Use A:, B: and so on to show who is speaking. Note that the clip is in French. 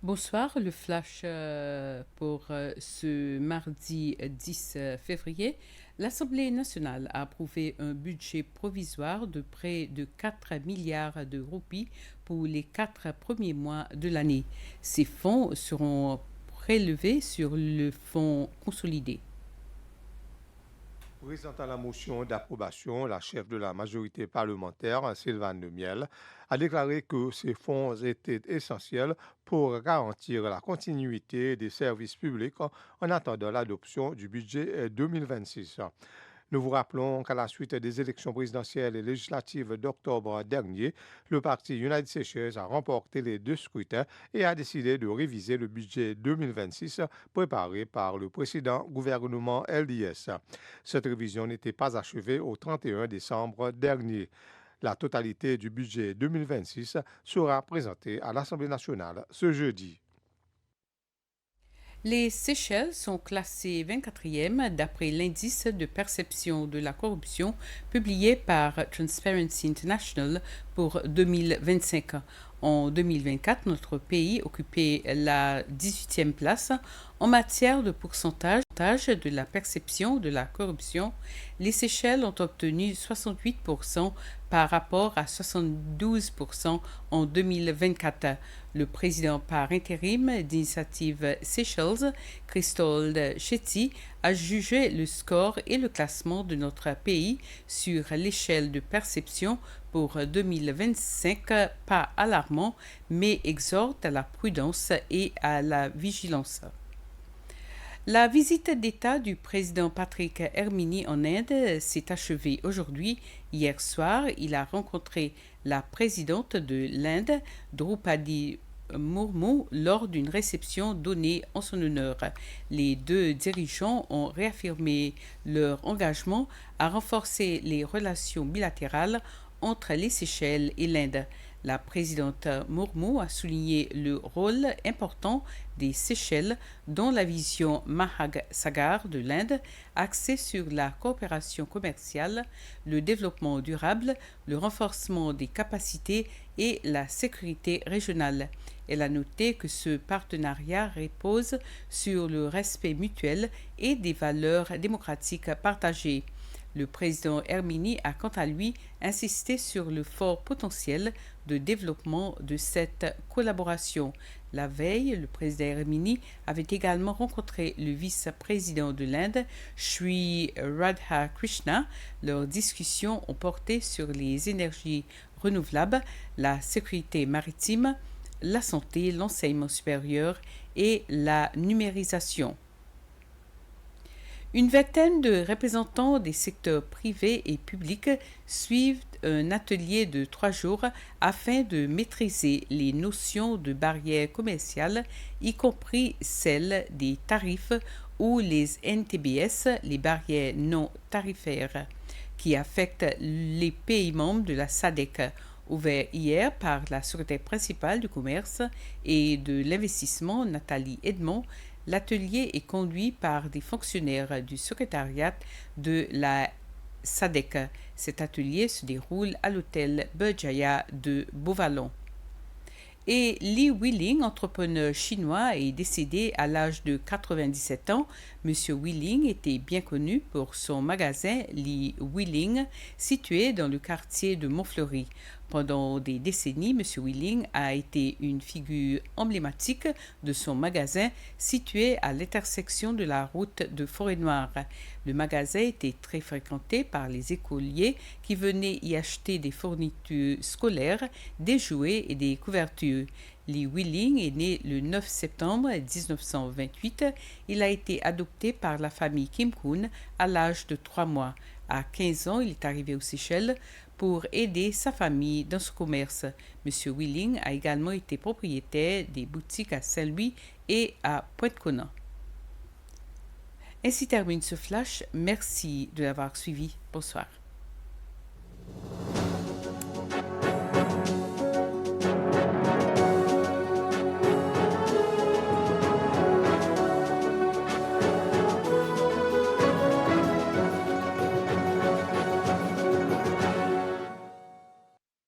A: Bonsoir, le flash pour ce mardi 10 février. L'Assemblée nationale a approuvé un budget provisoire de près de 4 milliards de roupies pour les 4 premiers mois de l'année. Ces fonds seront prélevés sur le fonds consolidé.
B: Présentant la motion d'approbation, la chef de la majorité parlementaire, Sylvane Miel, a déclaré que ces fonds étaient essentiels pour garantir la continuité des services publics en attendant l'adoption du budget 2026. Nous vous rappelons qu'à la suite des élections présidentielles et législatives d'octobre dernier, le parti United Seychelles a remporté les deux scrutins et a décidé de réviser le budget 2026 préparé par le précédent gouvernement LDS. Cette révision n'était pas achevée au 31 décembre dernier. La totalité du budget 2026 sera présentée à l'Assemblée nationale ce jeudi.
A: Les Seychelles sont classées 24e d'après l'indice de perception de la corruption publié par Transparency International pour 2025. En 2024, notre pays occupait la 18e place en matière de pourcentage de la perception de la corruption. Les Seychelles ont obtenu 68% par rapport à 72% en 2024. Le président par intérim d'Initiative Seychelles, Christophe Chetty, a jugé le score et le classement de notre pays sur l'échelle de perception pour 2025 pas alarmant, mais exhorte à la prudence et à la vigilance. La visite d'État du président Patrick Hermini en Inde s'est achevée aujourd'hui. Hier soir, il a rencontré la présidente de l'Inde, Draupadi Murmu, lors d'une réception donnée en son honneur. Les deux dirigeants ont réaffirmé leur engagement à renforcer les relations bilatérales entre les Seychelles et l'Inde. La présidente Murmu a souligné le rôle important des Seychelles dans la vision Mahag Sagar de l'Inde, axée sur la coopération commerciale, le développement durable, le renforcement des capacités et la sécurité régionale. Elle a noté que ce partenariat repose sur le respect mutuel et des valeurs démocratiques partagées. Le président Hermini a quant à lui insisté sur le fort potentiel de développement de cette collaboration. La veille, le président Hermini avait également rencontré le vice-président de l'Inde, Sri Radhakrishna. Leurs discussions ont porté sur les énergies renouvelables, la sécurité maritime, la santé, l'enseignement supérieur et la numérisation. Une vingtaine de représentants des secteurs privés et publics suivent un atelier de 3 jours afin de maîtriser les notions de barrières commerciales, y compris celles des tarifs ou les NTBS, les barrières non tarifaires, qui affectent les pays membres de la SADC. Ouvert hier par la secrétaire principale du commerce et de l'investissement, Nathalie Edmond, l'atelier est conduit par des fonctionnaires du secrétariat de la SADC. Cet atelier se déroule à l'hôtel Berjaya de Beauvallon. Et Li Wuling, entrepreneur chinois, est décédé à l'âge de 97 ans. Monsieur Wuling était bien connu pour son magasin Li Wuling, situé dans le quartier de Montfleury. Pendant des décennies, Monsieur Wuling a été une figure emblématique de son magasin situé à l'intersection de la route de Forêt-Noire. Le magasin était très fréquenté par les écoliers qui venaient y acheter des fournitures scolaires, des jouets et des couvertures. Li Wuling est né le 9 septembre 1928. Il a été adopté par la famille Kim Kun à l'âge de 3 mois. À 15 ans, il est arrivé aux Seychelles pour aider sa famille dans ce commerce. Monsieur Wuling a également été propriétaire des boutiques à Saint-Louis et à Pointe-Conan. Ainsi termine ce flash. Merci de l'avoir suivi. Bonsoir.